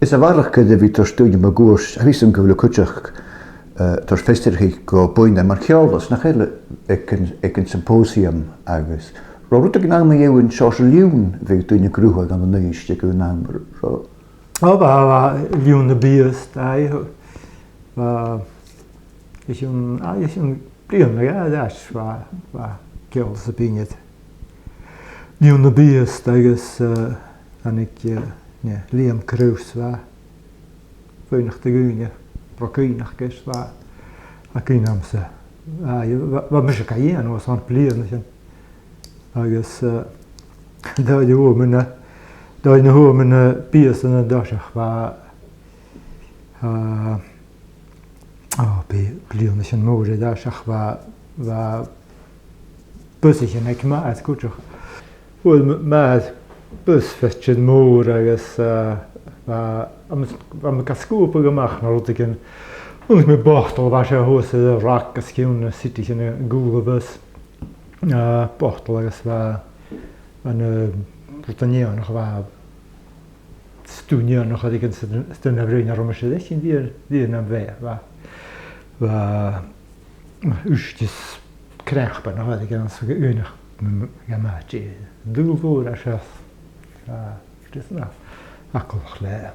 Is a bharach go bhí tar stúine mar gúis, a bhí go bhfuil cuiteach tar feisteirchaí go buine mar cheollas nach chéile ag an sympósium agus. Rúta gin am dhéann seo liún bheith dúine grútha gan an nuiste go ná. Bha liún na bíos is an blion na gáis bha ceollas a bíinead. Liún na bíos agus anig Liam Cruz bha bhuineach de gúine brocúineach gus bha a cúinamsa. Bha mis a caíon os an blion sin. Agus dáid na huamana bíos an dáiseach blion sin mór dáiseach bha busichin ag maad cúteach. Bhfuil maad bus festin mór agus am cascúpa goach na rúta cin únig mé bochtal bha sé hósa a rac a sciún na city sin a gúla bus. Bochtal agus bha an brutaníonach bha stúníonach a dgin stúna bhrín ar sé dé sin dír na bheith bha ústis crechpa na bhaid gan sa únach gamáti dúlhór a seas na acolch le.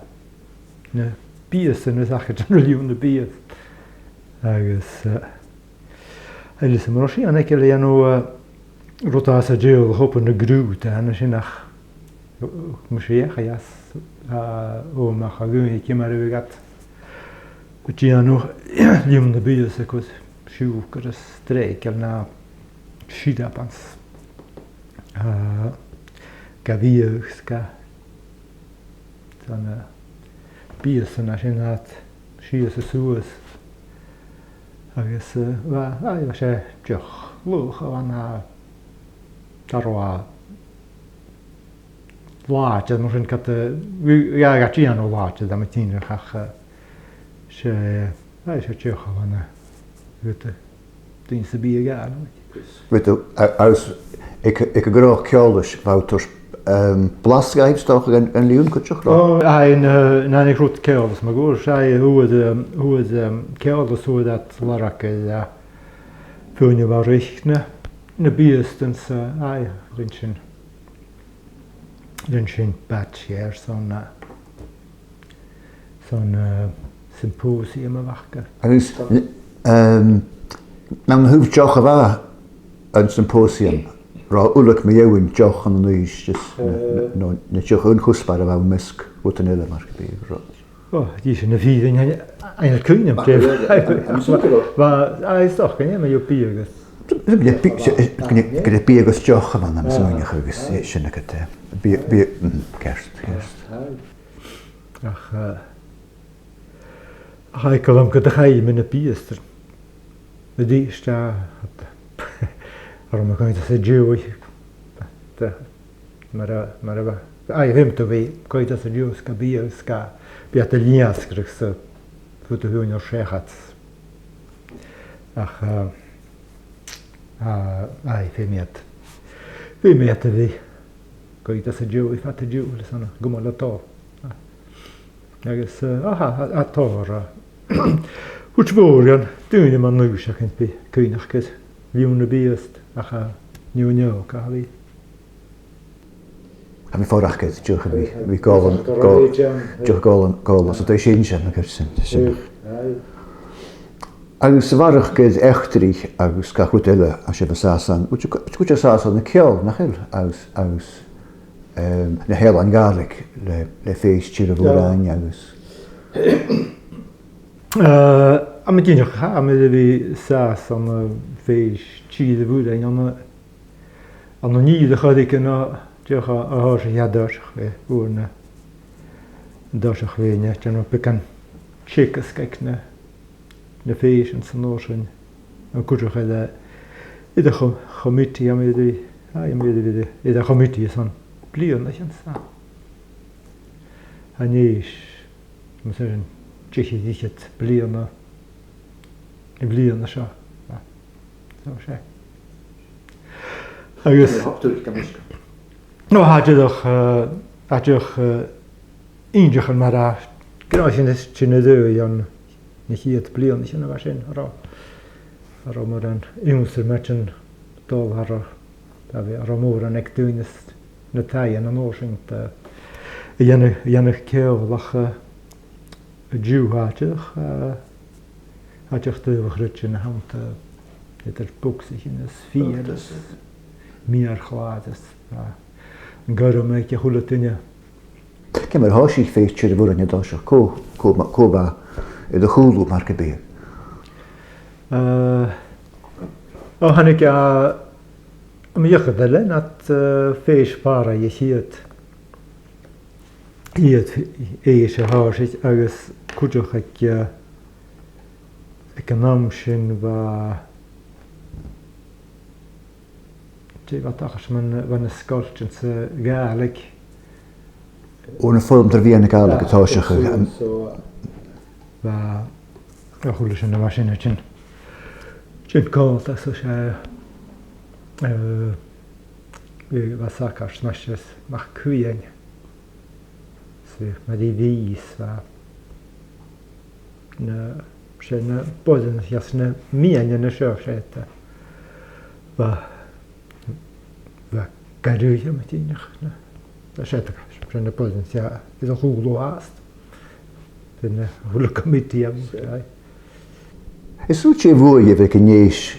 Na bíos yn ysach yn riliwn na bíos. Agus Elis mar sí an eice le anú rotá a déal hopan na grút ana sinach mu sécha jas óach a gúí ci mar gat gotí anú liom na bíos a chus siú gur a stréic ar ná sidapans ga bhíochs ga tan bíos na sin hat sios a suas agus bha sé deoch luch a bhana tará láte mar sin gatí an ó láte am tíine chacha sé sé deoch a bhana dín sa bí a gáil. Ik groch ceollas bhátars blasgaibstoch an liún cuteach lá? Na nig rút ceollas mar gúir sé thuad ceollas thuad at laracha fúine bhar richtne na bíostan sa rin sin batchéir son sympósium a bhacha. Agus ná na thuh deoch a bheith an sympósium rá ullach mé dhéann deoch an núis na deoch ún chuspar a bheith misc út an ile mar go bí. Dí sin na bhíon ein cúinem stoch gan éime jo bí agus. Go bí agus deoch a bhan am súneach agus sinna go ceist. Ach go am go a chaim in na bíoster. Na díiste ar am goint a dúi mar a himta bhí goit a dús go bíos ga bí a líascrach sa futa húin ar séchat ach fé miad a bhí goit a dúi fat a dúi le sanna gomá letá agus atára Hút bórian dúine man núiseach in bí cúinach cys liún na bíost ach a niú a bhí. A mi fórach cys dúch a bhí gálan so dé sin sin na sin. Agus sa bharach cys echtarí agus ga chút ile a sé bheitsásan.Út a sásan na ceol nach il agus na héal an gálaigh le fééis tír a bhóráin agus. Am dtíineach am bhí sás an fééis tíad a bhúdain an níd a chudig an deocha a sé headarseach úna dáiseach bhéine an be an séchas ceic na fééis an san nósin an cuireach iad a chomití am iad a chomití san blion leis an sa. A níos sin tíisi díchad bliana I bliana seo sé. Agus nó háideach índechan mar Genau, sin dö jan ni hiet blion sin var sin har mo den yngste matchen då har vi ramoran ek dunest na taien an orsint jenne keel lach Jew hatch de grutjen hand dit boek zich in es vier meer glades garum ek je huletinja Kemmer hasig feestje worden je dan koba de goeloe marke be. Han ik om je gedelen dat feest para je hiet is hasig agus kujoch ik namshin va wat achs man van een skoltjense gaalik Ohne vorm der wie eine Gala getauscht. Va hulus in de machine chin kalt as va sakars smashes mach kujen. Så med de vis va ne boden jasne mienje sjøskete. Va garuja med tinch. Det skete kanske boden ja det är holo hast. Den holo committee am. Is so che woe we knees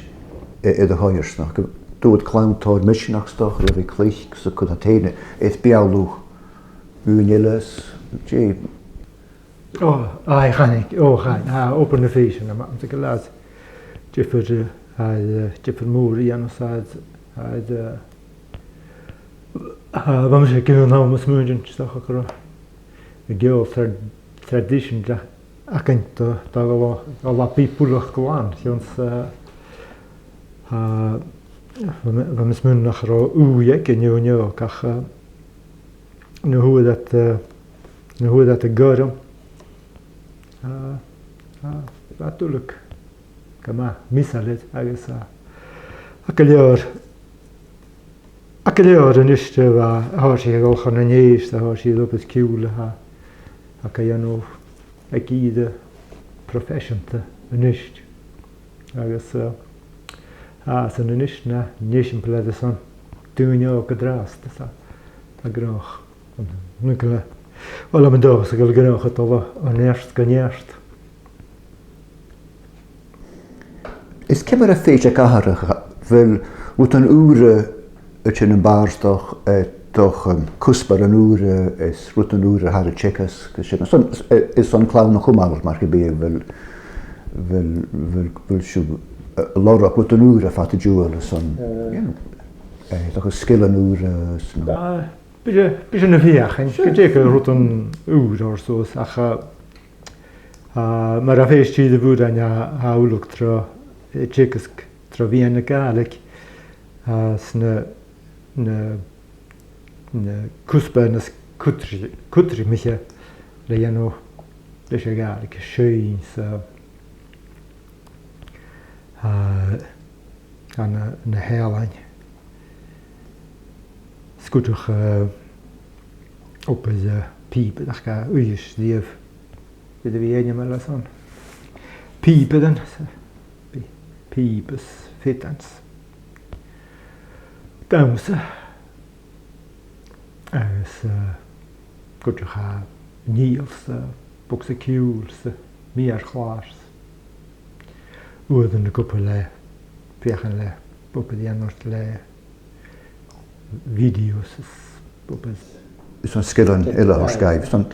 de hoiersnach. Doe het clown tour missionachstoch we klich so could atene het bialu. Unjeles che ai gaan ik open the vision maar om te gelaat Jeffer Jeffer Moore ja nog said vamos a que não mas muito está agora a girl tradition da akanto tava alla people kwan ons vamos mun nachro je ken jo kach nu hoe dat garum natuurlijk kama misalet agasa akelior nicht va har sig al khananies da har sig op het kule ha akayano akide profession te nicht agasa sen nicht na nation pladeson tunjo kadrast sa agroch nukle alla men då så går det att vara näst. Is kemmer a feitje kahar wel moet een uur het in een baarstoch toch een kusper een uur is roet een uur haar checkas geschreven is zo'n clown nog maar gebeur wil shoe Laura roet een uur vat de jewel zo'n toch een skill een uur Beetje een vier, en zeker rond een uur of zo. Maar dat is de woord aan je ook tra checkers tra wie een gaalik als een kuspenes kutri miche dat je nog dat je gaalik schön zo aan een herlijn. Skutig op de piepen, dat ga uurtjes die de weer maar laat aan. Piepen dan, piepes, fittens. Dames, goed je gaat niels, boxecules, meer glaas. Oorden de koppelij, pegenlij, poppen die anders lij. Video's zo'n skillen ille harskijf zo'n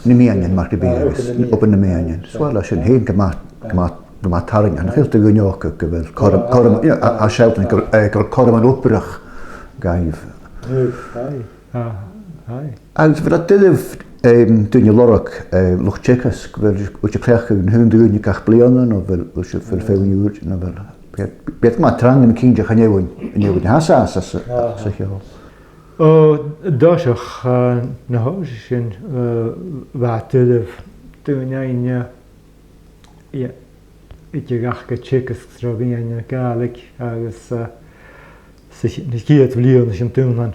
Nemianien mag de beer op een Nemianien zwaar als je een heen gemaakt taring en veel te gunjok wel korm als je een korm opbrug gijf als we dat toen je lork nog checkers wil je krijgen een hun doen je krijgt bleonen of wil je veel uur wel bet maar trang en kindje gaan je hasa zeg je dat is na huisje wat toen je ik je graag checkers trouwen en je kalik als zich niet keert vliegen dus je toen dan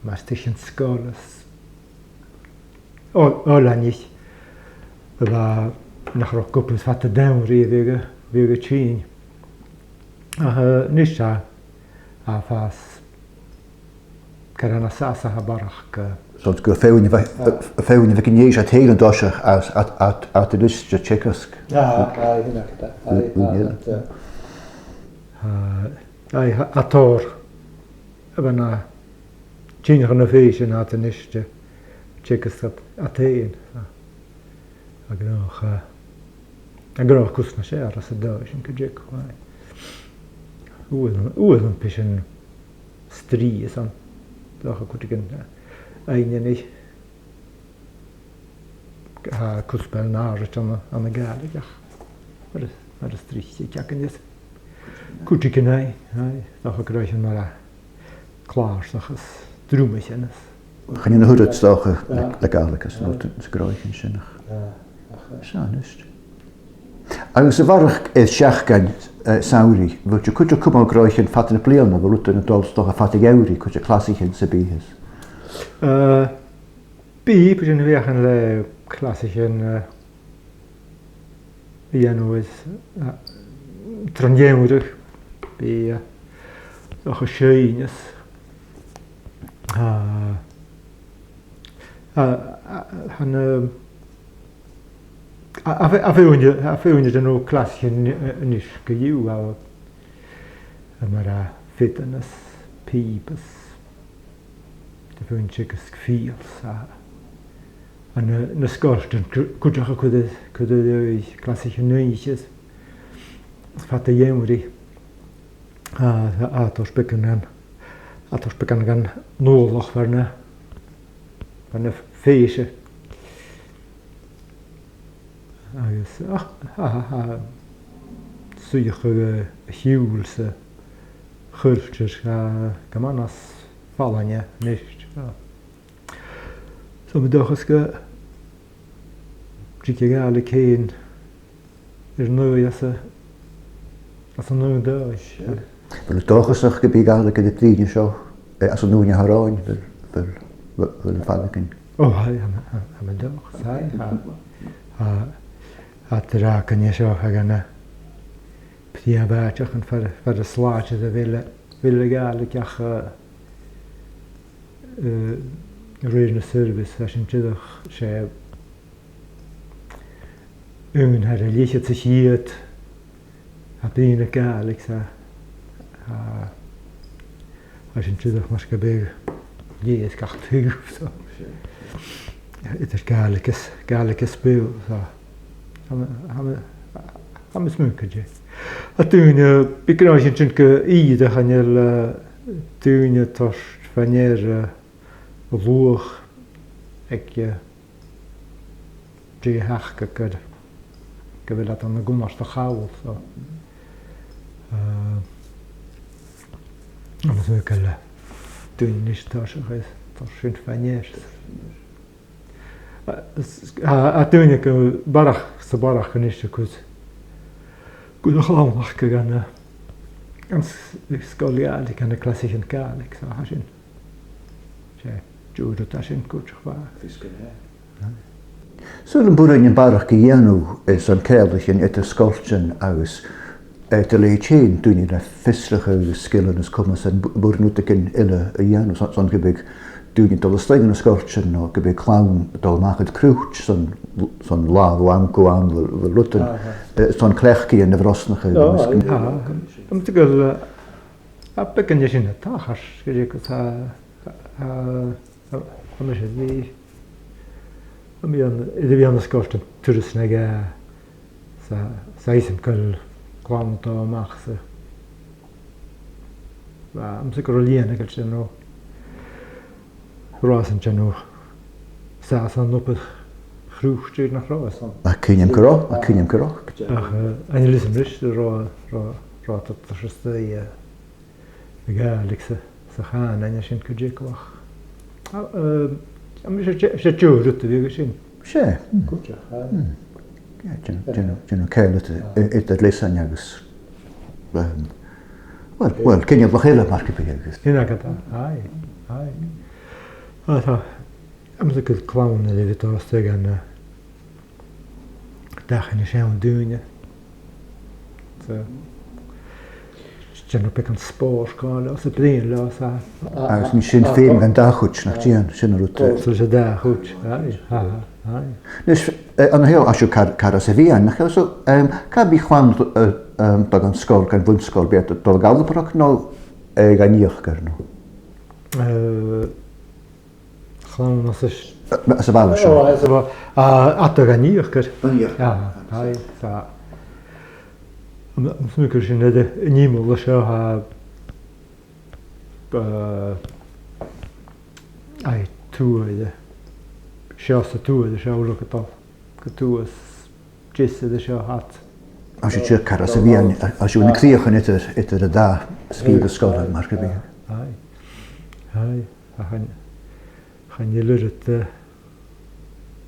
mas tischen skolas. Olanich. Bydda nach roch gwpus fat y dewri fyg y trin. Nisha a fas karana sasa ha barach. So go fewn i gyn ieis at heil yn dosach at y list y tsecask. A tor. Yna tînach yn y ffeis yn at y list y tsecask at ein. A gynnoch cwsna se ar as y does yn cydjeg. Wydd yn pys yn stri san. Doch a cwtig yn ein yn eich. Ha cwsbel naret am y gael ach. Ar y stri sy'n ac yn ys. Cwtig yn ei. Doch a gyrraich yn mar a klaar doch as drwmych yn ys. Gaan je naar het stagen legaal als het groeien in zinnig. Zo is het. Als je warrig is schachgan sauri, wil je kunt je komen groeien vatten de plein, maar we moeten het al toch een vatte euri, kunt je klassiek in Sabihes. Biep is een weg een klassiek in piano is tronjeurig, bij nog een scheines. Han a fewn je no klasje nis geju a mara fitness peepers de fewn chicks feels an na skorsten kujach kude klasje neitjes fatte jemri a to spekenen gan noorlog varne van de feestje. Suige hielse gultjes kan man as vallanje nicht. Zo met dageske chique gale keen nu as een nu dag. Wel het dageske gebied eigenlijk in de tien zo als een nieuwe harain wil valken. Oh, mijn dag. At raken je zo gaan pria baatje gaan voor de slaatje de willen eigenlijk ach regional service als je toch ze een had een liedje te ziet heb je een eigenlijk zo als je toch maar gebeuren die is kracht zo het is gaarlijke speel zo ham smukje. A toen bekroosje tjinke ide ganel toen tos wanneer loog ik je hakke kad ik wil dat aan de gommers te gauw zo. Anders ook toen is tos schön wanneer. A toen ik barach kan is goed goed glamach gegaan ganz skolial ik aan de klassieke kaal ik zou hazen judo tashin goed gewaar Zullen boeren in barach gianu is een kereltje in het skoltjen aus de leedje toen je de visserige skillen is komen zijn boeren moet ik in ille gianu zo'n gebig doen je tot de stegen skoltjen nog gebig clown tot maak het kroeg zo'n laag wanko aan we lutten zo'n klechje in de vrosnige ja om te gaan heb ik een in het tagars gezegd anders is die vi har skort turisnega saisem kal kvanto maxe va am sekroliene kalcheno rosen cheno sa san op groegstuur nach rosen a kinjem kro ach en lisem dus ro tot de galaxy sa gaan en je sint kujekwa I'm just a joke to the vision. Sure. Good job. Ja, keilet het lesan jagus. Well, ken je nog hele marke beheerst. In Agatha. Ai. Tá am go clown a le tá gan dachan sé an dúine pe an spóráil as a blion le agus ní sin féim an dáchuit nach tían sin rúte. sé dá chuút Nus an heo asú car a sa bhíon nach cá bhí chuáin bag an scóil gan bhunscóil be dul galparach nó gan níoch gar nó. chlán as sa bhile seo. a gan níoch gur smukur sin nímú le seo ha túide seo sa túide seo atá go túas de seo hat. As sé car a sa bhíon asú na críochan itar a dá scíb a scóil mar go bhí. Chan je lurit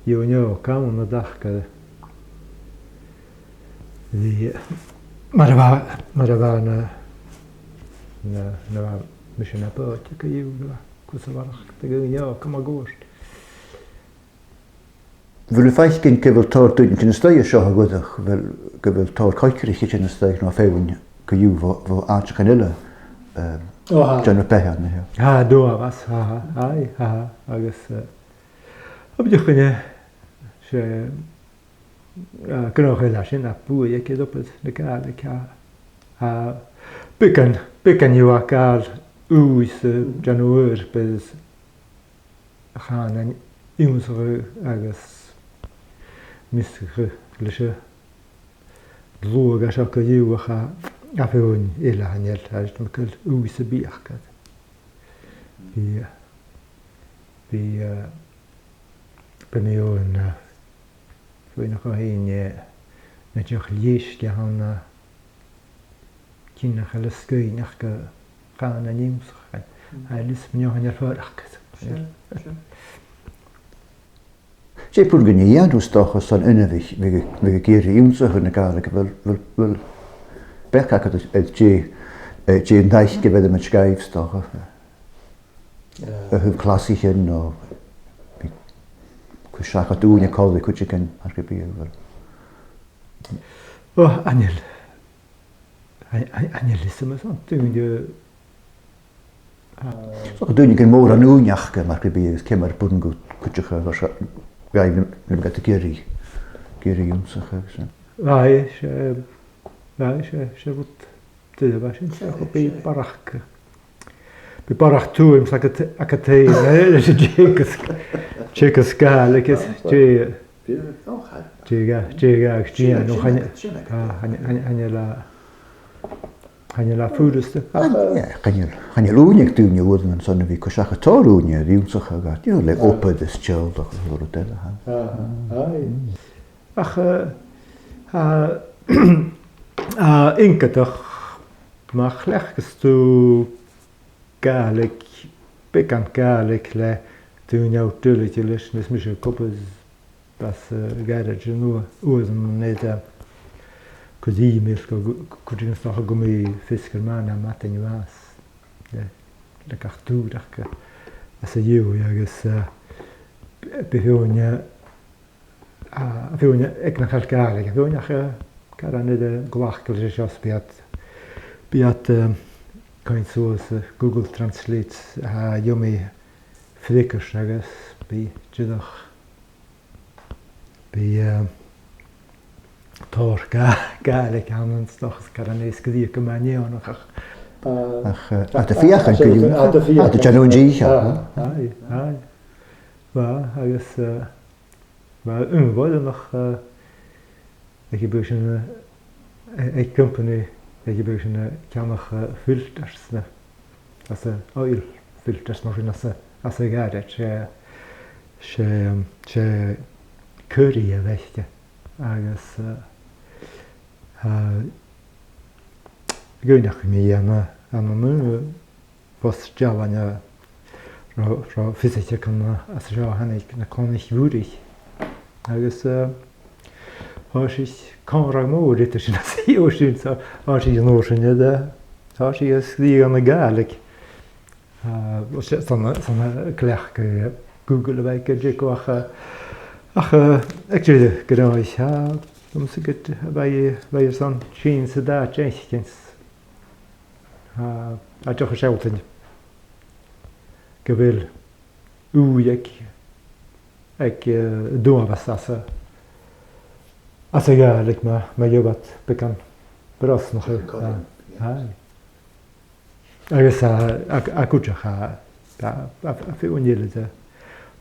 Jóneo kam na dachka. Maar er waren misschien een pootje kan je de Jóneo kom maar goed. Bhfuil feich cinn go bhfuil tóir dúin cin stoigh seo a godach bhfuil go bhfuil tóir coiciricha sin stoigh nó féhain go dú bh áte gan ile John Pehan na heo. Dó was agus Abide chunne sé gnoch lei sin a bú ché opad na gála Bican ju a gáil ús Janúir bez chaan úsú agus misige lei se glóga se go dúacha a féin ile hanel me go ús a bíachcha. Bhí benéon fuoin nach héine na deoch léisce hanna cinnach le scoinach go chaan a nímsach lis mneohan ar fórachcha. sé pur gan íanú stochas san inmhíh mé géirí úmsa na gála go bhfuil becha dé an daich go bheith me scaibh stocha a thuh clasichin nó chu seacha dúne cála chuide cin ar go bíomhfuil. Anil is an dúine go dúine cin mór an úneachcha mar go bí agus cimar bun go chuidecha gaibh ga géirí úmsacha. sé bhd tuile sin go bí barachcha. Bí barach túim a té sé sáil agus chaine le fúdaiste. Chaine lúneag dúne bhd an sanna bhí chu seacha táúne dúmsacha ga le opad is teil chu deile ha. Inkatach má chhlechgus tú gálik bekan gálik le túneá tuúlaite leis nes mis copas bas gaiidir nu úsan néide go dímil chunacha go mí fiscar mána matain vás le gachtúachcha as a dhéú agus beúne ag na chail gálik a bhúneach Gar an de glachkel sé jos beat kaint soas Google Translate ha jommi flickers agus bí jidach bí tór galig anstochs gar an éis godí go manéonnach a fiachan go Janúndí agus unhile nach ik bu een company ik bu een kamach filters as oil filters mar as garet sé curry vechte agus goinach mé an nu was javan frá fysiike kan as hannig na konnig wurig agus is kan mór dit sin síúsún sí an ósinne de tá sí is slí an na gálik Sanna clech Google a bheith go go ach ag dé goráis si bheith san sin sa dá éins a deocha setain go bhfuil úag ag dúhas as a gálik me jobat bekan bras noch agus a goteach a fi uile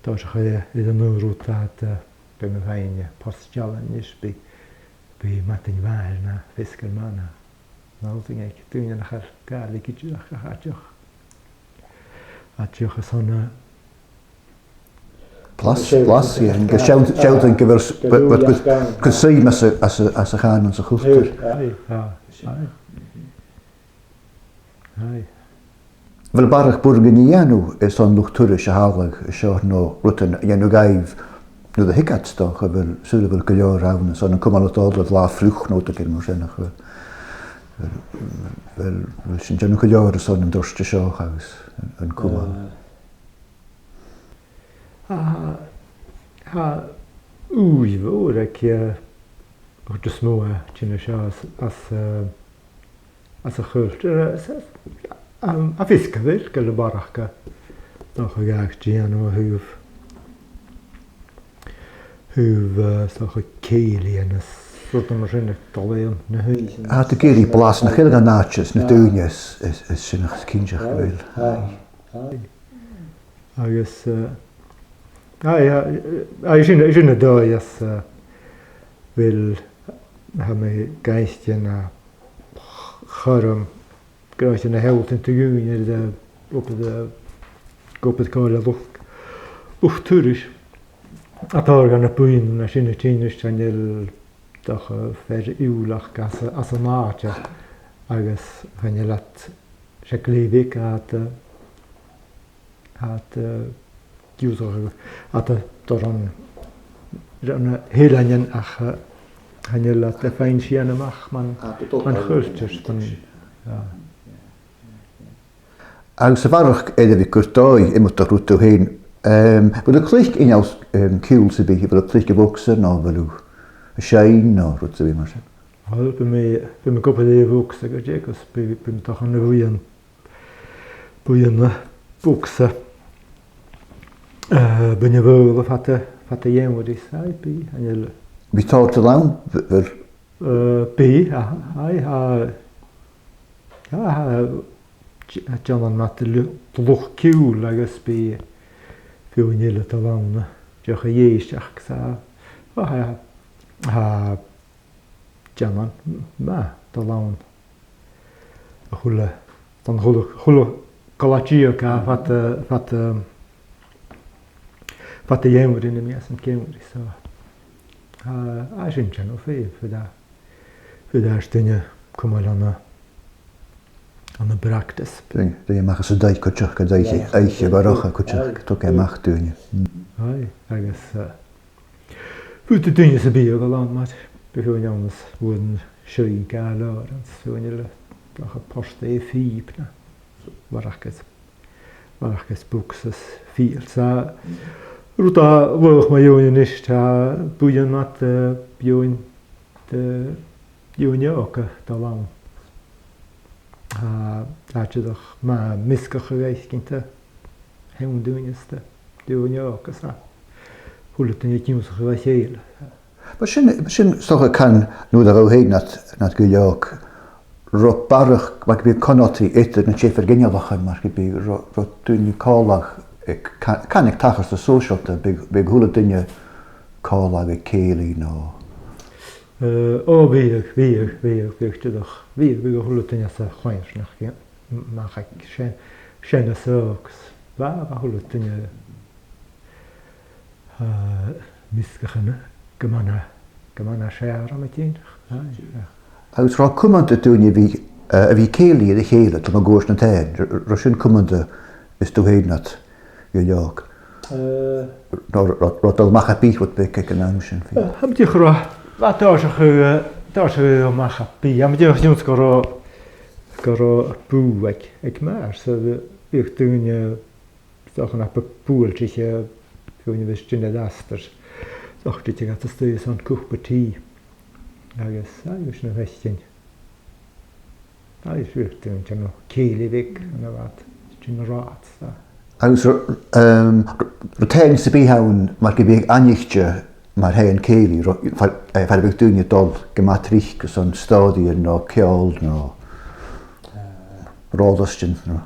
tá chu i an nóúta be me bhaine postjalan is be matin bhair na fiskar mana náting ag dúine nach gálik ateoch a sanna Plas an go sean go bhfuil go sí as a chaan an sa chuútar. Bhfuil barach burgan dhéanú is an luchtúra se hálaach seo nó rutan dhéanú gaibh nó a hicatstach a bhfuil súla bhfuil go leor rána san an cumálatáda lá fruch nó a mar sinnach bhfuil sin deanú go leor san an dorsta seo agus an cumá. Ha úr ag de smó tinine seo as a chuilt a fiske bhfuil go le barachcha nach a gaagtían ó thuh chu céalaíon ruta mar sinna doléon na thuí. A géirí blas na chéile an náis na dúine is sinnach cínteach bhfuil. Agus sinna dóas bhfuil ha mé gaiistean a chom gráis na heiltain túúine de gopad cáile uchtúris atá gan na buin na sinna tíiste anil féidir iúlach as an máte agus chenne leat sé lévic an hélein ach chenne leat le féin sian amach man chuirte. Agus sa bharach éidir bhí cuatáid imime a rúta héin. Bhfuil a clíic ineás ciúil sa bí, bhfuil a clíic a bhsa ná bhfuilú a séin ná rúta bhí mar sin. Be me gopa é bhsa go dégus be tachan na bhuian buan bhsa bunne bhla fat a dhéimhar is bí anile. Bhí táirta lán bí John an mat luch ciúil agus bí fiúile a lána deocha dhéisteach John dá lán a chula chotíocha fat a dhéimhar ina mé an céimhar sin tean ó fé duine cumáil an na brachtas. Ré machchas a daid coteach go éiche bharcha coteach tu éach dúine. Agus fuúta duine sa bí go lá mat beúneannas bhin seí ga lá an súile a posta é fíbna warachchas buchsas fíl. Ruta bhuach ma dúine is tá buan mat búin dúneocha dá lán. Láideach má miscacha bhééis cinnta hen dúineasta dúneochas thula in cúsacha bheith chéile. sin socha can nó a bhhéad na go leoch ro barach mag bí conátí éidir na séfar gceinealacha mar go bí ro dúine cálach canig tachas a sóisialta be thula duine cála bh céalaí ná. Bhíh bhíteach bhí go thula duine sa chuinsnach nach sinna sogus bha thula duine miscachanna go mana sé am tíach. Agus rá cumanta dúine a bhí céalaí a chéile tá ggóis na tain, ro sin cumanta is tú héadnat go leoch. Rá macha bíhhat be an am sin fi. Hamtíoch rá tá chu macha bí. Am dtíoch niúns go bú ag mar sa ik toen zag naar bepoeltje toen we stinde dasters dacht ik dat het is zo'n koekpartie agus is nog westjen is weer toen nog keelewik en wat stinde raad Agus rotain sa bíhain mar go bhíh anichte mar haon céilí fer bh dúine dul go matrích go san stádiir nó ceol nó rádastin nó.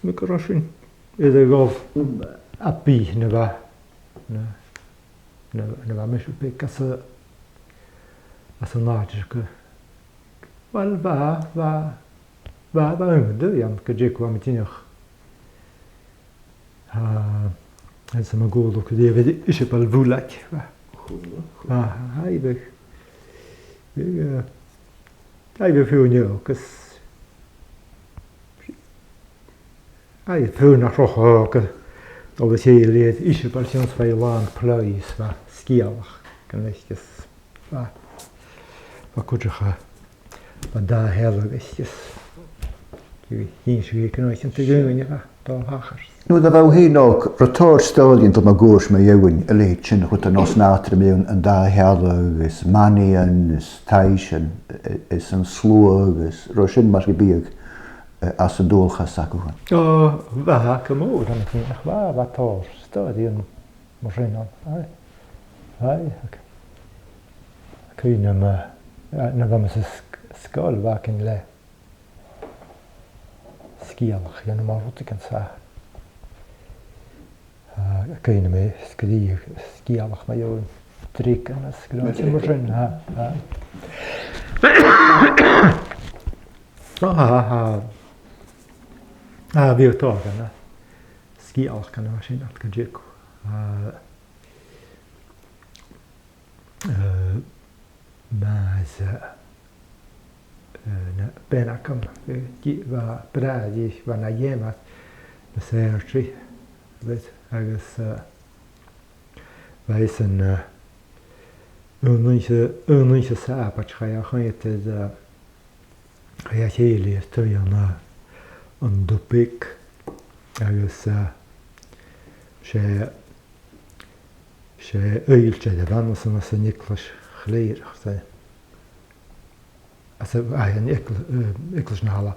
Me go sin idir gáh a bí na bheith na bheith me be as an náidir go well bheith dú an go dé go am tíineach en sem go go dé is bal bhúlaach beh fiúne agus fiú nach roch go dal sé léad is bal sin fé lá pláis bheit scíalach gan leisgus chuidecha dá hegus hí sé gan sin tuúine dá hachas. Nu a bh hí ná rotáir stáilíonn do a gúis me dhéhain a léit sin chut an nás nátra méún an dá heala agus maníon is taisin is an slú agus ro sin mar go bíag as an dúlchas acuhain. Bheit go mór an nach bhtáir stáíon mar sin chuine na bh sa scáil bhacin le scíalach an mar ruta an sa chuine mé scríí scíalach mai dún trí an mar sin bhíotá gan scíalach gan mar sin go dé mas benacham bradí na dhémas na séirtrí agus bheits an úníise sápat cha a chuinte a chéala tu an dupic agus sé éilte de bhana san sa Nicholas chléireach an Nicholas na hala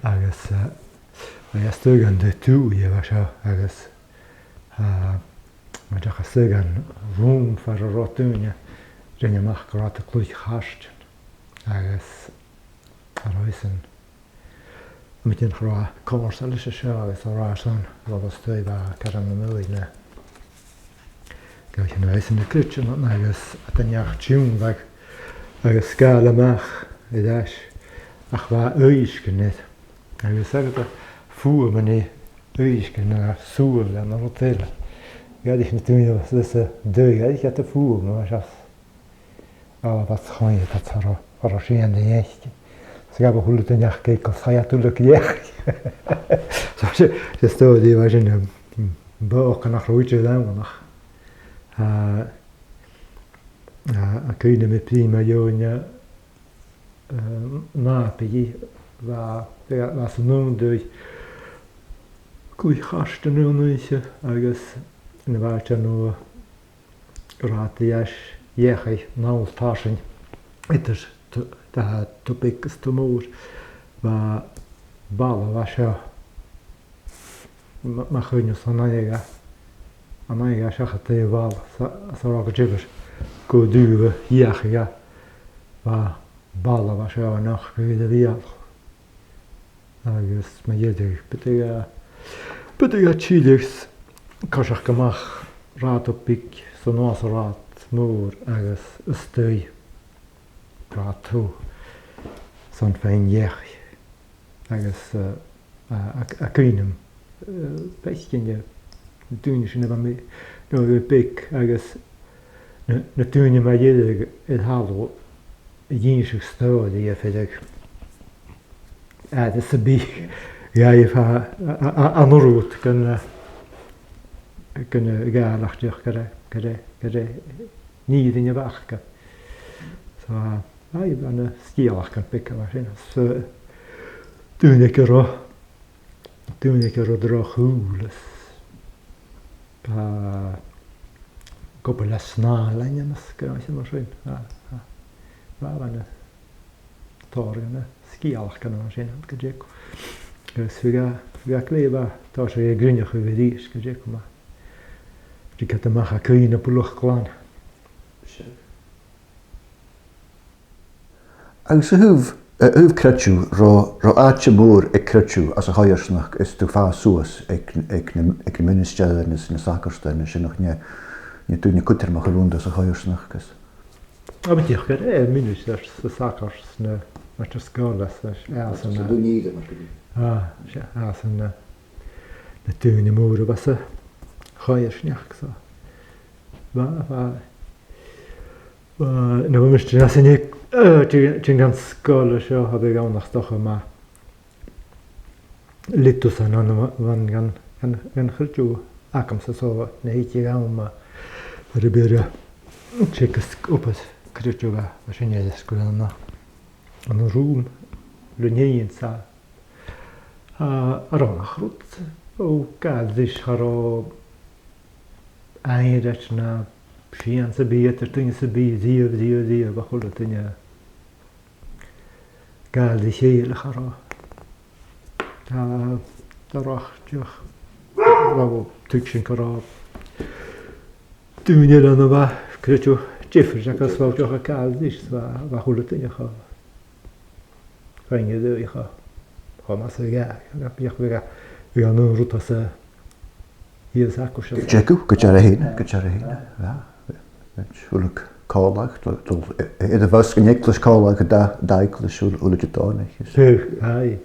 agus stu an de tú bheit se agus mar decha stu an rúm far a ráúne rinne amach go rá a clúich cháiste agus arráan mit in chrá commerce lei se agus árá san agus stu ce an na nuine go an bhééis na cruúte agus a denneach tún bheith agus scáil amach i dais ach bheit uisce net agus agad fuair man é uisce na súil an an hotéile. Gaidich na túine sa dúgaidich a fuair mar se bhat chaine ar a sé an éiste. Sa gab thula daneach cé go chaúla dhéach. sé stódaí bheit sin bócha nach roiide lehanach. A chuine mé príma dúine nápaí bheit san nódúid chuig chaiste nóise agus na bhhaite nó rátaíis dhéchaid náiltásin idir tupigus tú mór balla bheit seo mar chuine san aige an aige secha té bhil sará go dibir go dúbh dhéchaige balla bheit seo nach go a bhíal agus me dhéidir budig a tíilegs cosach goach rád op pic san nás rád mór agus stoi rád tú san féin dhéch agus a cuinem peiscinne dúine sin mé nó pic agus na túine me dhéidir i halló i dhéine stóí a féidir sa bí gaibh anrút gunna gáachteach go ní duine bhacha. Tá anna scíalach gan pic mar sin. Toen ik er droog huwelijk. Koppel snarlängen ska jag känna maskin. Vad var det? Torgen skialkan maskin ska jag. Så jag kleva tar sig grunja huvudis ska jag komma. Det kan ta maha kuina på luchklan. Agus húf creú rá áte mór ag creú as a háirsnach is tú fá suas ag na ministeilenas na sacarstein sin nach ne dúne cutarach a rúnda a háirsnach gus. Ja, men jag är ministers sacarsna nach skolas äsna. Äsna na dúne mór was a háirsnach så. Nu måste jag säga till den skolan så har vi gått nästa dag med lite så när man kan skjuta akam så när hit jag går med för det blir checka upp skjuta vad sen jag skulle na en rum lunjen så arona krut och kaldish haro ayrachna Fian sabia tertunha sabia dia bakula tinha قال لي شيء الخرا راح جخ لو تكشن كراب دنيا لنا با كرتو جفر جاك سوا جخ قال ليش سوا bakula tinha خا فين يدو يخا خلاص رجع بيخ بيا نو روتاسا هي ساكو شو Jeku, gutjarahina, ja. Schuluk callach, in de vasken jekles callach da daikles ul uligitornig. Hai.